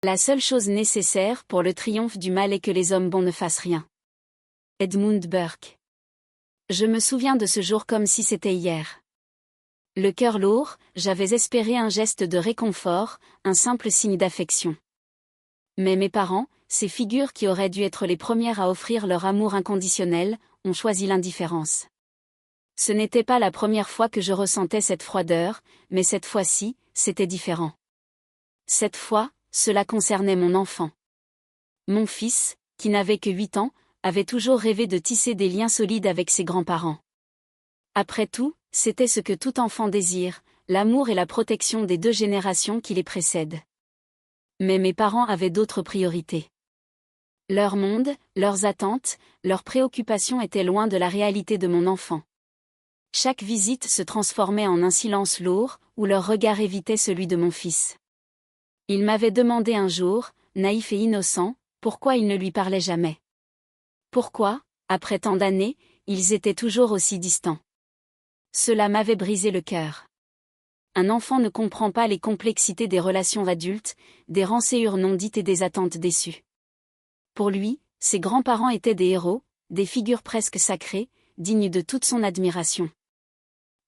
La seule chose nécessaire pour le triomphe du mal est que les hommes bons ne fassent rien. Edmund Burke. Je me souviens de ce jour comme si c'était hier. Le cœur lourd, j'avais espéré un geste de réconfort, un simple signe d'affection. Mais mes parents, ces figures qui auraient dû être les premières à offrir leur amour inconditionnel, ont choisi l'indifférence. Ce n'était pas la première fois que je ressentais cette froideur, mais cette fois-ci, c'était différent. Cette fois, cela concernait mon enfant. Mon fils, qui n'avait que 8 ans, avait toujours rêvé de tisser des liens solides avec ses grands-parents. Après tout, c'était ce que tout enfant désire, l'amour et la protection des 2 générations qui les précèdent. Mais mes parents avaient d'autres priorités. Leur monde, leurs attentes, leurs préoccupations étaient loin de la réalité de mon enfant. Chaque visite se transformait en un silence lourd, où leur regard évitait celui de mon fils. Il m'avait demandé un jour, naïf et innocent, pourquoi il ne lui parlait jamais. Pourquoi, après tant d'années, ils étaient toujours aussi distants. Cela m'avait brisé le cœur. Un enfant ne comprend pas les complexités des relations adultes, des rançures non dites et des attentes déçues. Pour lui, ses grands-parents étaient des héros, des figures presque sacrées, dignes de toute son admiration.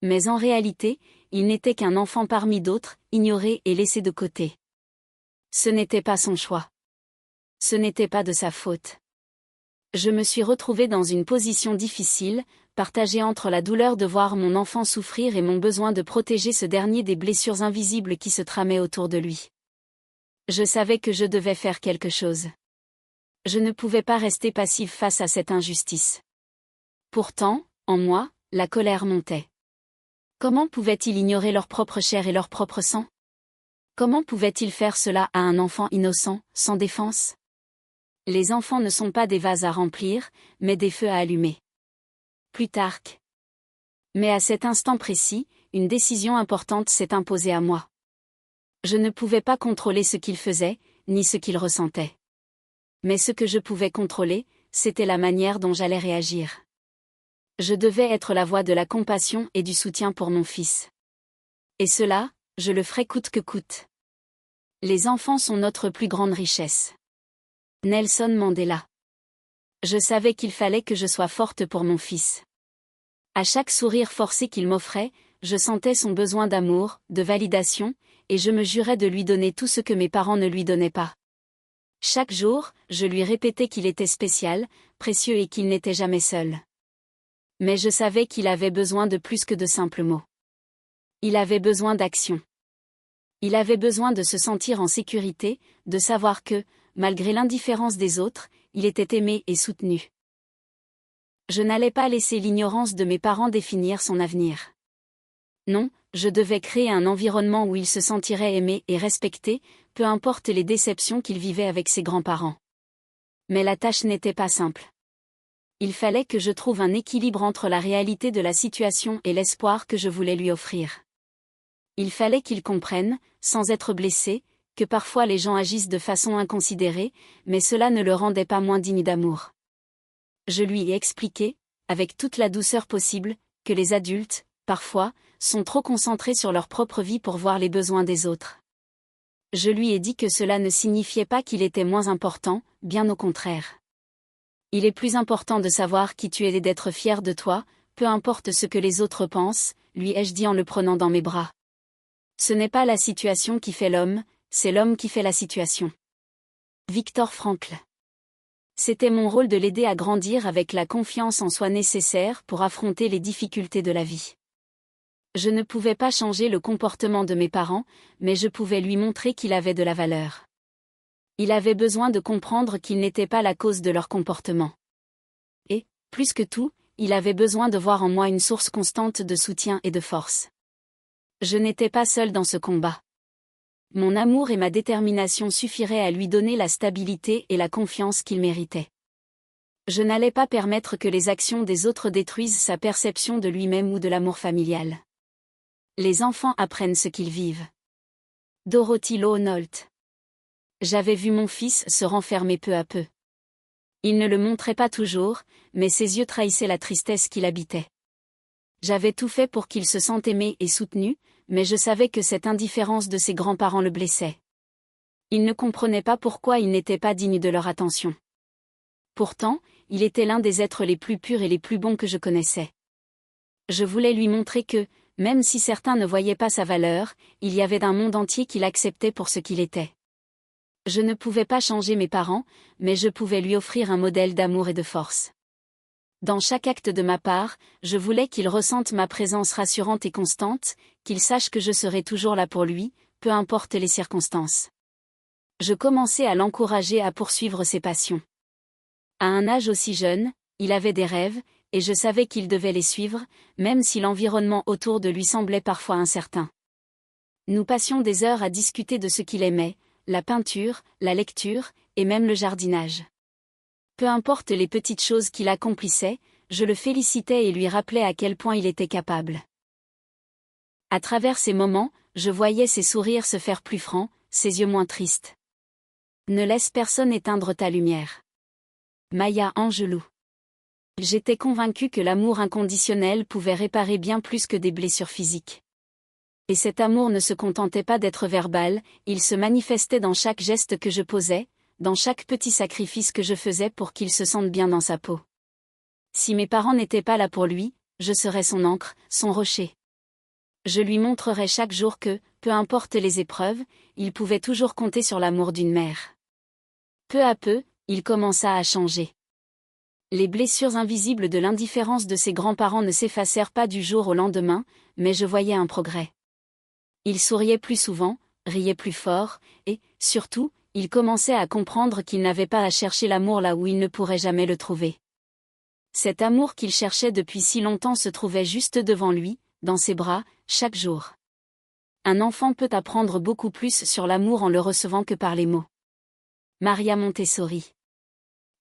Mais en réalité, il n'était qu'un enfant parmi d'autres, ignoré et laissé de côté. Ce n'était pas son choix. Ce n'était pas de sa faute. Je me suis retrouvée dans une position difficile, partagée entre la douleur de voir mon enfant souffrir et mon besoin de protéger ce dernier des blessures invisibles qui se tramaient autour de lui. Je savais que je devais faire quelque chose. Je ne pouvais pas rester passive face à cette injustice. Pourtant, en moi, la colère montait. Comment pouvaient-ils ignorer leur propre chair et leur propre sang? Comment pouvaient-ils faire cela à un enfant innocent, sans défense? Les enfants ne sont pas des vases à remplir, mais des feux à allumer. Plutarque. Mais à cet instant précis, une décision importante s'est imposée à moi. Je ne pouvais pas contrôler ce qu'ils faisaient, ni ce qu'ils ressentaient. Mais ce que je pouvais contrôler, c'était la manière dont j'allais réagir. Je devais être la voix de la compassion et du soutien pour mon fils. Et cela, je le ferai coûte que coûte. Les enfants sont notre plus grande richesse. Nelson Mandela. Je savais qu'il fallait que je sois forte pour mon fils. À chaque sourire forcé qu'il m'offrait, je sentais son besoin d'amour, de validation, et je me jurais de lui donner tout ce que mes parents ne lui donnaient pas. Chaque jour, je lui répétais qu'il était spécial, précieux et qu'il n'était jamais seul. Mais je savais qu'il avait besoin de plus que de simples mots. Il avait besoin d'action. Il avait besoin de se sentir en sécurité, de savoir que, malgré l'indifférence des autres, il était aimé et soutenu. Je n'allais pas laisser l'ignorance de mes parents définir son avenir. Non, je devais créer un environnement où il se sentirait aimé et respecté, peu importe les déceptions qu'il vivait avec ses grands-parents. Mais la tâche n'était pas simple. Il fallait que je trouve un équilibre entre la réalité de la situation et l'espoir que je voulais lui offrir. Il fallait qu'il comprenne, sans être blessé, que parfois les gens agissent de façon inconsidérée, mais cela ne le rendait pas moins digne d'amour. Je lui ai expliqué, avec toute la douceur possible, que les adultes, parfois, sont trop concentrés sur leur propre vie pour voir les besoins des autres. Je lui ai dit que cela ne signifiait pas qu'il était moins important, bien au contraire. Il est plus important de savoir qui tu es et d'être fier de toi, peu importe ce que les autres pensent, lui ai-je dit en le prenant dans mes bras. Ce n'est pas la situation qui fait l'homme, c'est l'homme qui fait la situation. Viktor Frankl. C'était mon rôle de l'aider à grandir avec la confiance en soi nécessaire pour affronter les difficultés de la vie. Je ne pouvais pas changer le comportement de mes parents, mais je pouvais lui montrer qu'il avait de la valeur. Il avait besoin de comprendre qu'il n'était pas la cause de leur comportement. Et, plus que tout, il avait besoin de voir en moi une source constante de soutien et de force. Je n'étais pas seule dans ce combat. Mon amour et ma détermination suffiraient à lui donner la stabilité et la confiance qu'il méritait. Je n'allais pas permettre que les actions des autres détruisent sa perception de lui-même ou de l'amour familial. Les enfants apprennent ce qu'ils vivent. Dorothy Low-Nolt. J'avais vu mon fils se renfermer peu à peu. Il ne le montrait pas toujours, mais ses yeux trahissaient la tristesse qui l'habitait. J'avais tout fait pour qu'il se sente aimé et soutenu, mais je savais que cette indifférence de ses grands-parents le blessait. Il ne comprenait pas pourquoi il n'était pas digne de leur attention. Pourtant, il était l'un des êtres les plus purs et les plus bons que je connaissais. Je voulais lui montrer que, même si certains ne voyaient pas sa valeur, il y avait un monde entier qui l'acceptait pour ce qu'il était. Je ne pouvais pas changer mes parents, mais je pouvais lui offrir un modèle d'amour et de force. Dans chaque acte de ma part, je voulais qu'il ressente ma présence rassurante et constante, qu'il sache que je serai toujours là pour lui, peu importe les circonstances. Je commençais à l'encourager à poursuivre ses passions. À un âge aussi jeune, il avait des rêves, et je savais qu'il devait les suivre, même si l'environnement autour de lui semblait parfois incertain. Nous passions des heures à discuter de ce qu'il aimait, la peinture, la lecture, et même le jardinage. Peu importe les petites choses qu'il accomplissait, je le félicitais et lui rappelais à quel point il était capable. À travers ces moments, je voyais ses sourires se faire plus francs, ses yeux moins tristes. Ne laisse personne éteindre ta lumière. Maya Angelou. J'étais convaincue que l'amour inconditionnel pouvait réparer bien plus que des blessures physiques. Et cet amour ne se contentait pas d'être verbal, il se manifestait dans chaque geste que je posais, dans chaque petit sacrifice que je faisais pour qu'il se sente bien dans sa peau. Si mes parents n'étaient pas là pour lui, je serais son ancre, son rocher. Je lui montrerais chaque jour que, peu importe les épreuves, il pouvait toujours compter sur l'amour d'une mère. Peu à peu, il commença à changer. Les blessures invisibles de l'indifférence de ses grands-parents ne s'effacèrent pas du jour au lendemain, mais je voyais un progrès. Il souriait plus souvent, riait plus fort, et, surtout, il commençait à comprendre qu'il n'avait pas à chercher l'amour là où il ne pourrait jamais le trouver. Cet amour qu'il cherchait depuis si longtemps se trouvait juste devant lui, dans ses bras, chaque jour. Un enfant peut apprendre beaucoup plus sur l'amour en le recevant que par les mots. Maria Montessori.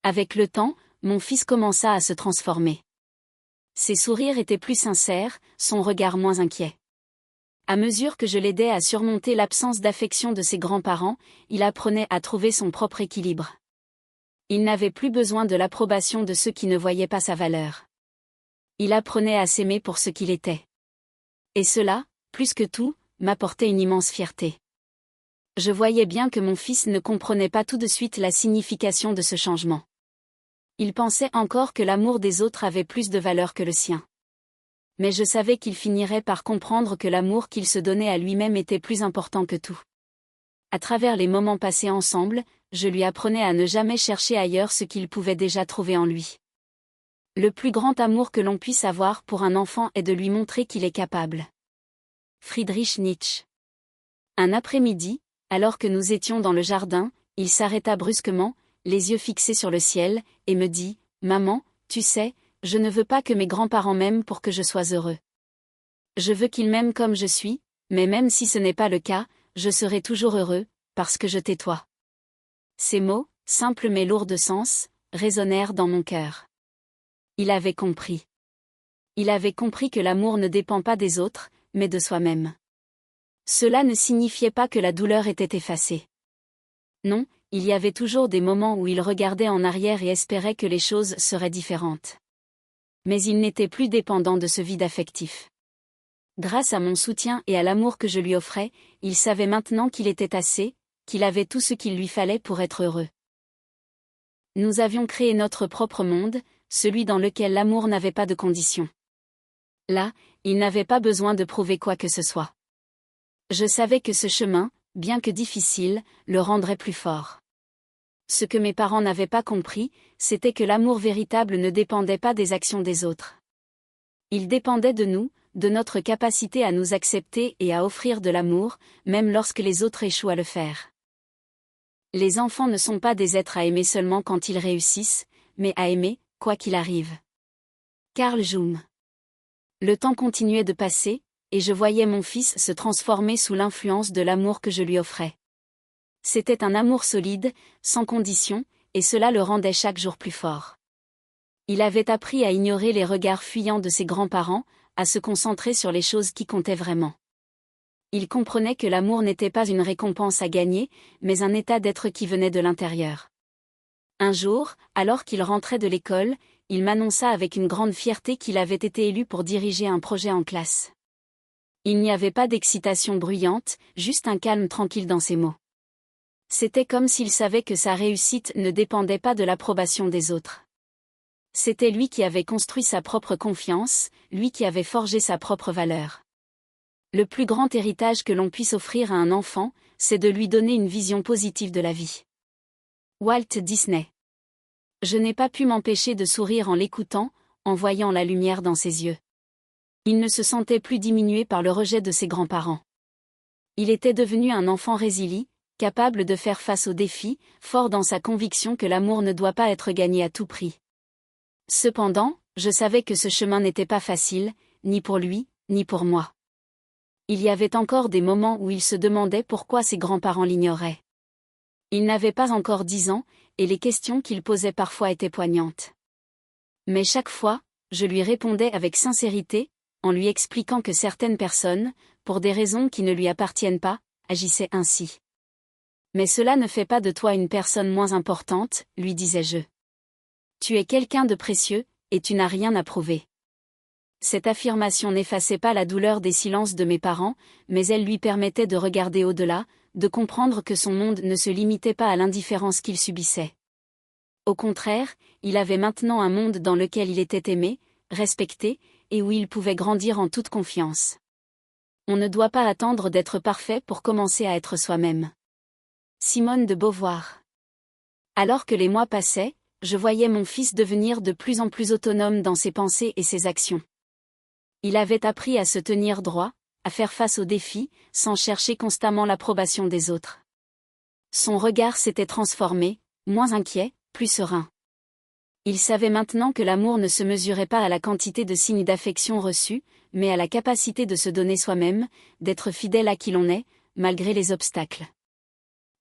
Avec le temps, mon fils commença à se transformer. Ses sourires étaient plus sincères, son regard moins inquiet. À mesure que je l'aidais à surmonter l'absence d'affection de ses grands-parents, il apprenait à trouver son propre équilibre. Il n'avait plus besoin de l'approbation de ceux qui ne voyaient pas sa valeur. Il apprenait à s'aimer pour ce qu'il était. Et cela, plus que tout, m'apportait une immense fierté. Je voyais bien que mon fils ne comprenait pas tout de suite la signification de ce changement. Il pensait encore que l'amour des autres avait plus de valeur que le sien. Mais je savais qu'il finirait par comprendre que l'amour qu'il se donnait à lui-même était plus important que tout. À travers les moments passés ensemble, je lui apprenais à ne jamais chercher ailleurs ce qu'il pouvait déjà trouver en lui. Le plus grand amour que l'on puisse avoir pour un enfant est de lui montrer qu'il est capable. Friedrich Nietzsche. Un après-midi, alors que nous étions dans le jardin, il s'arrêta brusquement, les yeux fixés sur le ciel, et me dit « Maman, tu sais, je ne veux pas que mes grands-parents m'aiment pour que je sois heureux. Je veux qu'ils m'aiment comme je suis, mais même si ce n'est pas le cas, je serai toujours heureux, parce que je t'ai toi. » Ces mots, simples mais lourds de sens, résonnèrent dans mon cœur. Il avait compris. Il avait compris que l'amour ne dépend pas des autres, mais de soi-même. Cela ne signifiait pas que la douleur était effacée. Non, il y avait toujours des moments où il regardait en arrière et espérait que les choses seraient différentes. Mais il n'était plus dépendant de ce vide affectif. Grâce à mon soutien et à l'amour que je lui offrais, il savait maintenant qu'il était assez, qu'il avait tout ce qu'il lui fallait pour être heureux. Nous avions créé notre propre monde, celui dans lequel l'amour n'avait pas de conditions. Là, il n'avait pas besoin de prouver quoi que ce soit. Je savais que ce chemin, bien que difficile, le rendrait plus fort. Ce que mes parents n'avaient pas compris, c'était que l'amour véritable ne dépendait pas des actions des autres. Il dépendait de nous, de notre capacité à nous accepter et à offrir de l'amour, même lorsque les autres échouent à le faire. Les enfants ne sont pas des êtres à aimer seulement quand ils réussissent, mais à aimer, quoi qu'il arrive. Carl Jung. Le temps continuait de passer, et je voyais mon fils se transformer sous l'influence de l'amour que je lui offrais. C'était un amour solide, sans condition, et cela le rendait chaque jour plus fort. Il avait appris à ignorer les regards fuyants de ses grands-parents, à se concentrer sur les choses qui comptaient vraiment. Il comprenait que l'amour n'était pas une récompense à gagner, mais un état d'être qui venait de l'intérieur. Un jour, alors qu'il rentrait de l'école, il m'annonça avec une grande fierté qu'il avait été élu pour diriger un projet en classe. Il n'y avait pas d'excitation bruyante, juste un calme tranquille dans ses mots. C'était comme s'il savait que sa réussite ne dépendait pas de l'approbation des autres. C'était lui qui avait construit sa propre confiance, lui qui avait forgé sa propre valeur. Le plus grand héritage que l'on puisse offrir à un enfant, c'est de lui donner une vision positive de la vie. Walt Disney. Je n'ai pas pu m'empêcher de sourire en l'écoutant, en voyant la lumière dans ses yeux. Il ne se sentait plus diminué par le rejet de ses grands-parents. Il était devenu un enfant résilient, capable de faire face aux défis, fort dans sa conviction que l'amour ne doit pas être gagné à tout prix. Cependant, je savais que ce chemin n'était pas facile, ni pour lui, ni pour moi. Il y avait encore des moments où il se demandait pourquoi ses grands-parents l'ignoraient. Il n'avait pas encore 10 ans, et les questions qu'il posait parfois étaient poignantes. Mais chaque fois, je lui répondais avec sincérité, en lui expliquant que certaines personnes, pour des raisons qui ne lui appartiennent pas, agissaient ainsi. Mais cela ne fait pas de toi une personne moins importante, lui disais-je. Tu es quelqu'un de précieux, et tu n'as rien à prouver. Cette affirmation n'effaçait pas la douleur des silences de mes parents, mais elle lui permettait de regarder au-delà, de comprendre que son monde ne se limitait pas à l'indifférence qu'il subissait. Au contraire, il avait maintenant un monde dans lequel il était aimé, respecté, et où il pouvait grandir en toute confiance. On ne doit pas attendre d'être parfait pour commencer à être soi-même. Simone de Beauvoir. Alors que les mois passaient, je voyais mon fils devenir de plus en plus autonome dans ses pensées et ses actions. Il avait appris à se tenir droit, à faire face aux défis, sans chercher constamment l'approbation des autres. Son regard s'était transformé, moins inquiet, plus serein. Il savait maintenant que l'amour ne se mesurait pas à la quantité de signes d'affection reçus, mais à la capacité de se donner soi-même, d'être fidèle à qui l'on est, malgré les obstacles.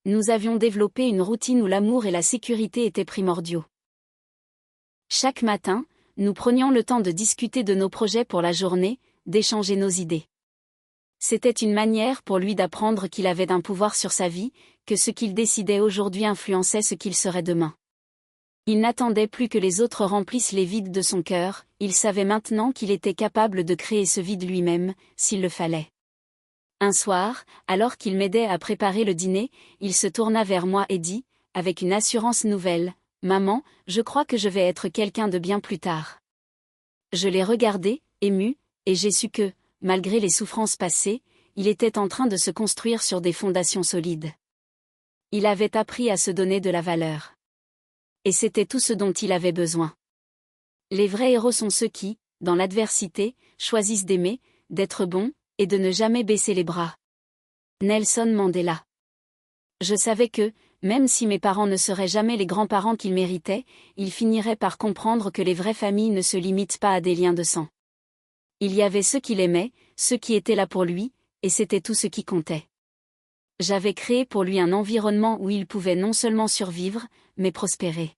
Nous avions développé une routine où l'amour et la sécurité étaient primordiaux. Chaque matin, nous prenions le temps de discuter de nos projets pour la journée, d'échanger nos idées. C'était une manière pour lui d'apprendre qu'il avait un pouvoir sur sa vie, que ce qu'il décidait aujourd'hui influençait ce qu'il serait demain. Il n'attendait plus que les autres remplissent les vides de son cœur, il savait maintenant qu'il était capable de créer ce vide lui-même, s'il le fallait. Un soir, alors qu'il m'aidait à préparer le dîner, il se tourna vers moi et dit, avec une assurance nouvelle, « Maman, je crois que je vais être quelqu'un de bien plus tard. » Je l'ai regardé, ému, et j'ai su que, malgré les souffrances passées, il était en train de se construire sur des fondations solides. Il avait appris à se donner de la valeur. Et c'était tout ce dont il avait besoin. Les vrais héros sont ceux qui, dans l'adversité, choisissent d'aimer, d'être bons, et de ne jamais baisser les bras. Nelson Mandela. Je savais que, même si mes parents ne seraient jamais les grands-parents qu'ils méritaient, ils finiraient par comprendre que les vraies familles ne se limitent pas à des liens de sang. Il y avait ceux qui l'aimaient, ceux qui étaient là pour lui, et c'était tout ce qui comptait. J'avais créé pour lui un environnement où il pouvait non seulement survivre, mais prospérer.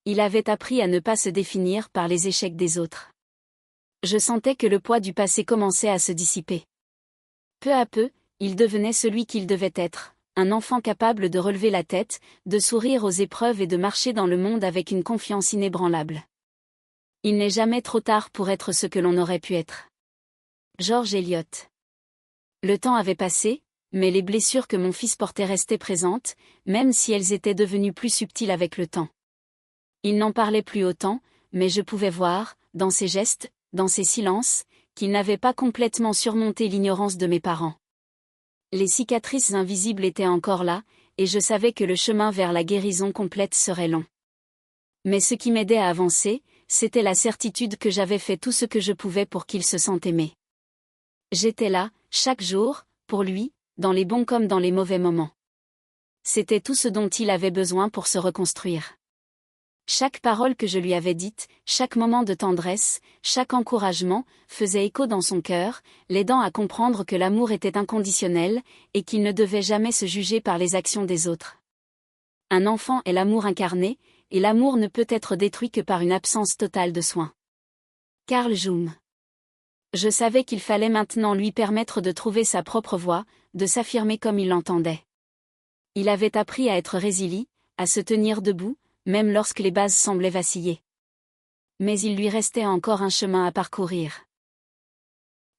Il avait appris à ne pas se définir par les échecs des autres. Je sentais que le poids du passé commençait à se dissiper. Peu à peu, il devenait celui qu'il devait être, un enfant capable de relever la tête, de sourire aux épreuves et de marcher dans le monde avec une confiance inébranlable. Il n'est jamais trop tard pour être ce que l'on aurait pu être. George Eliot. Le temps avait passé, mais les blessures que mon fils portait restaient présentes, même si elles étaient devenues plus subtiles avec le temps. Il n'en parlait plus autant, mais je pouvais voir, dans ses gestes, dans ses silences, qu'il n'avait pas complètement surmonté l'ignorance de mes parents. Les cicatrices invisibles étaient encore là, et je savais que le chemin vers la guérison complète serait long. Mais ce qui m'aidait à avancer, c'était la certitude que j'avais fait tout ce que je pouvais pour qu'il se sente aimé. J'étais là, chaque jour, pour lui, dans les bons comme dans les mauvais moments. C'était tout ce dont il avait besoin pour se reconstruire. Chaque parole que je lui avais dite, chaque moment de tendresse, chaque encouragement, faisait écho dans son cœur, l'aidant à comprendre que l'amour était inconditionnel, et qu'il ne devait jamais se juger par les actions des autres. Un enfant est l'amour incarné, et l'amour ne peut être détruit que par une absence totale de soin. Carl Jung. Je savais qu'il fallait maintenant lui permettre de trouver sa propre voie, de s'affirmer comme il l'entendait. Il avait appris à être résilient, à se tenir debout, même lorsque les bases semblaient vaciller. Mais il lui restait encore un chemin à parcourir.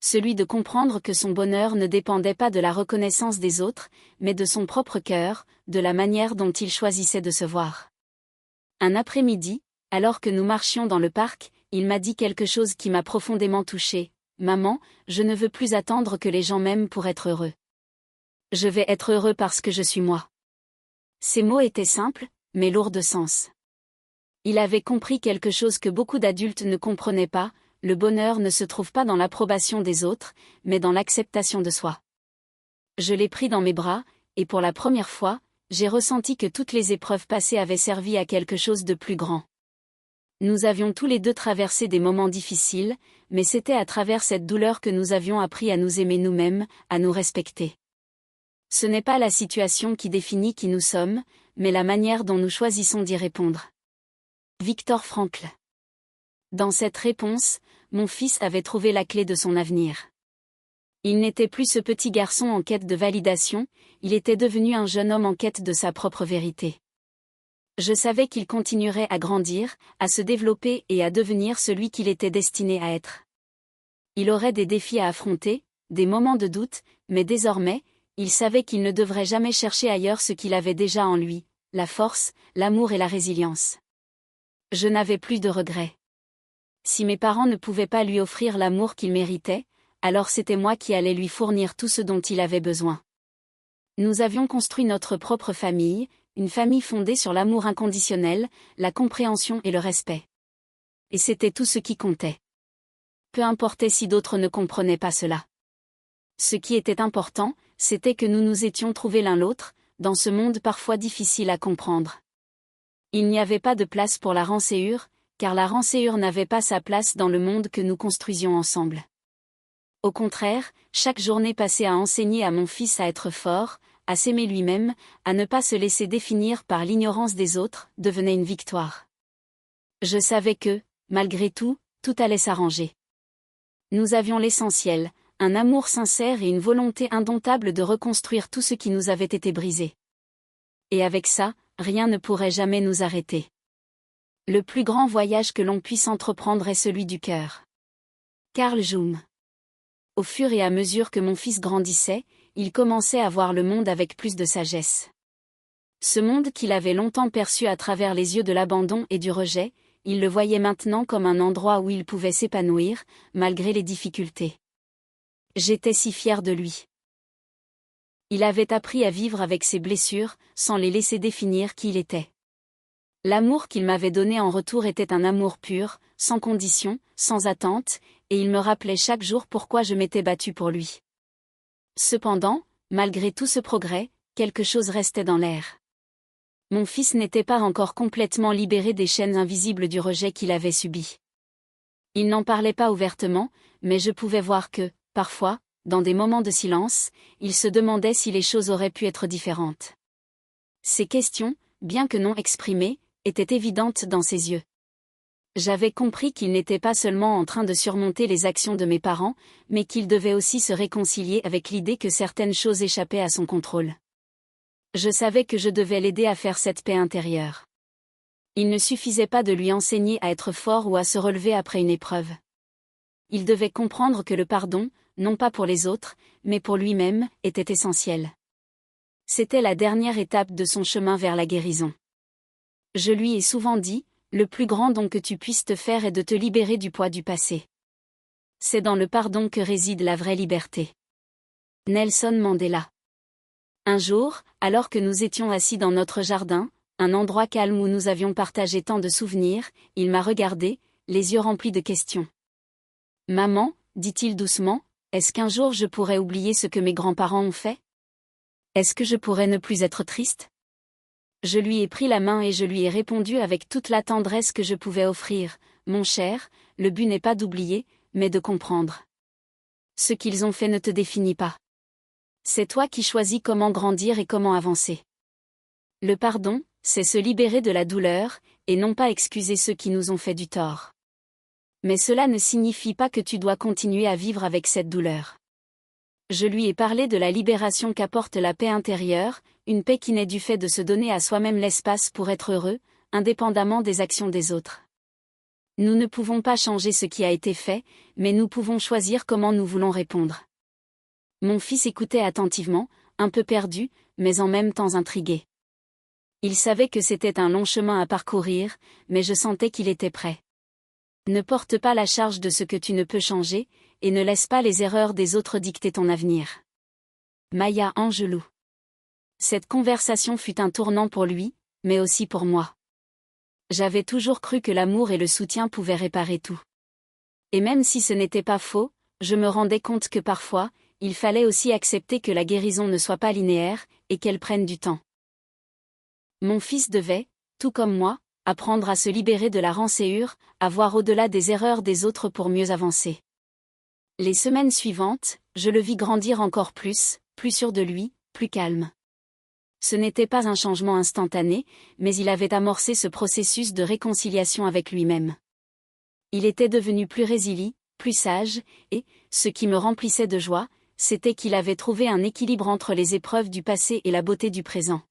Celui de comprendre que son bonheur ne dépendait pas de la reconnaissance des autres, mais de son propre cœur, de la manière dont il choisissait de se voir. Un après-midi, alors que nous marchions dans le parc, il m'a dit quelque chose qui m'a profondément touchée. « Maman, je ne veux plus attendre que les gens m'aiment pour être heureux. Je vais être heureux parce que je suis moi. » Ces mots étaient simples, mais lourds de sens. Il avait compris quelque chose que beaucoup d'adultes ne comprenaient pas: le bonheur ne se trouve pas dans l'approbation des autres, mais dans l'acceptation de soi. Je l'ai pris dans mes bras, et pour la première fois, j'ai ressenti que toutes les épreuves passées avaient servi à quelque chose de plus grand. Nous avions tous les deux traversé des moments difficiles, mais c'était à travers cette douleur que nous avions appris à nous aimer nous-mêmes, à nous respecter. Ce n'est pas la situation qui définit qui nous sommes, mais la manière dont nous choisissons d'y répondre. Viktor Frankl. Dans cette réponse, mon fils avait trouvé la clé de son avenir. Il n'était plus ce petit garçon en quête de validation, il était devenu un jeune homme en quête de sa propre vérité. Je savais qu'il continuerait à grandir, à se développer et à devenir celui qu'il était destiné à être. Il aurait des défis à affronter, des moments de doute, mais désormais, il savait qu'il ne devrait jamais chercher ailleurs ce qu'il avait déjà en lui: la force, l'amour et la résilience. Je n'avais plus de regrets. Si mes parents ne pouvaient pas lui offrir l'amour qu'il méritait, alors c'était moi qui allais lui fournir tout ce dont il avait besoin. Nous avions construit notre propre famille, une famille fondée sur l'amour inconditionnel, la compréhension et le respect. Et c'était tout ce qui comptait. Peu importait si d'autres ne comprenaient pas cela. Ce qui était important, c'était que nous nous étions trouvés l'un l'autre, dans ce monde parfois difficile à comprendre. Il n'y avait pas de place pour la rancœur, car la rancœur n'avait pas sa place dans le monde que nous construisions ensemble. Au contraire, chaque journée passée à enseigner à mon fils à être fort, à s'aimer lui-même, à ne pas se laisser définir par l'ignorance des autres, devenait une victoire. Je savais que, malgré tout, tout allait s'arranger. Nous avions l'essentiel, un amour sincère et une volonté indomptable de reconstruire tout ce qui nous avait été brisé. Et avec ça, rien ne pourrait jamais nous arrêter. Le plus grand voyage que l'on puisse entreprendre est celui du cœur. Carl Jung. Au fur et à mesure que mon fils grandissait, il commençait à voir le monde avec plus de sagesse. Ce monde qu'il avait longtemps perçu à travers les yeux de l'abandon et du rejet, il le voyait maintenant comme un endroit où il pouvait s'épanouir, malgré les difficultés. J'étais si fière de lui. Il avait appris à vivre avec ses blessures, sans les laisser définir qui il était. L'amour qu'il m'avait donné en retour était un amour pur, sans condition, sans attente, et il me rappelait chaque jour pourquoi je m'étais battue pour lui. Cependant, malgré tout ce progrès, quelque chose restait dans l'air. Mon fils n'était pas encore complètement libéré des chaînes invisibles du rejet qu'il avait subi. Il n'en parlait pas ouvertement, mais je pouvais voir que, parfois, dans des moments de silence, il se demandait si les choses auraient pu être différentes. Ces questions, bien que non exprimées, étaient évidentes dans ses yeux. J'avais compris qu'il n'était pas seulement en train de surmonter les actions de mes parents, mais qu'il devait aussi se réconcilier avec l'idée que certaines choses échappaient à son contrôle. Je savais que je devais l'aider à faire cette paix intérieure. Il ne suffisait pas de lui enseigner à être fort ou à se relever après une épreuve. Il devait comprendre que le pardon, non pas pour les autres, mais pour lui-même, était essentiel. C'était la dernière étape de son chemin vers la guérison. Je lui ai souvent dit: le plus grand don que tu puisses te faire est de te libérer du poids du passé. C'est dans le pardon que réside la vraie liberté. Nelson Mandela. Un jour, alors que nous étions assis dans notre jardin, un endroit calme où nous avions partagé tant de souvenirs, il m'a regardé, les yeux remplis de questions. « Maman, dit-il doucement, est-ce qu'un jour je pourrais oublier ce que mes grands-parents ont fait? Est-ce que je pourrais ne plus être triste ?» Je lui ai pris la main et je lui ai répondu avec toute la tendresse que je pouvais offrir: « Mon cher, le but n'est pas d'oublier, mais de comprendre. Ce qu'ils ont fait ne te définit pas. C'est toi qui choisis comment grandir et comment avancer. Le pardon, c'est se libérer de la douleur, et non pas excuser ceux qui nous ont fait du tort. Mais cela ne signifie pas que tu dois continuer à vivre avec cette douleur. » Je lui ai parlé de la libération qu'apporte la paix intérieure, une paix qui naît du fait de se donner à soi-même l'espace pour être heureux, indépendamment des actions des autres. Nous ne pouvons pas changer ce qui a été fait, mais nous pouvons choisir comment nous voulons répondre. Mon fils écoutait attentivement, un peu perdu, mais en même temps intrigué. Il savait que c'était un long chemin à parcourir, mais je sentais qu'il était prêt. Ne porte pas la charge de ce que tu ne peux changer, et ne laisse pas les erreurs des autres dicter ton avenir. Maya Angelou. Cette conversation fut un tournant pour lui, mais aussi pour moi. J'avais toujours cru que l'amour et le soutien pouvaient réparer tout. Et même si ce n'était pas faux, je me rendais compte que parfois, il fallait aussi accepter que la guérison ne soit pas linéaire, et qu'elle prenne du temps. Mon fils devait, tout comme moi, apprendre à se libérer de la rancœur, à voir au-delà des erreurs des autres pour mieux avancer. Les semaines suivantes, je le vis grandir encore plus sûr de lui, plus calme. Ce n'était pas un changement instantané, mais il avait amorcé ce processus de réconciliation avec lui-même. Il était devenu plus résilient, plus sage, et, ce qui me remplissait de joie, c'était qu'il avait trouvé un équilibre entre les épreuves du passé et la beauté du présent.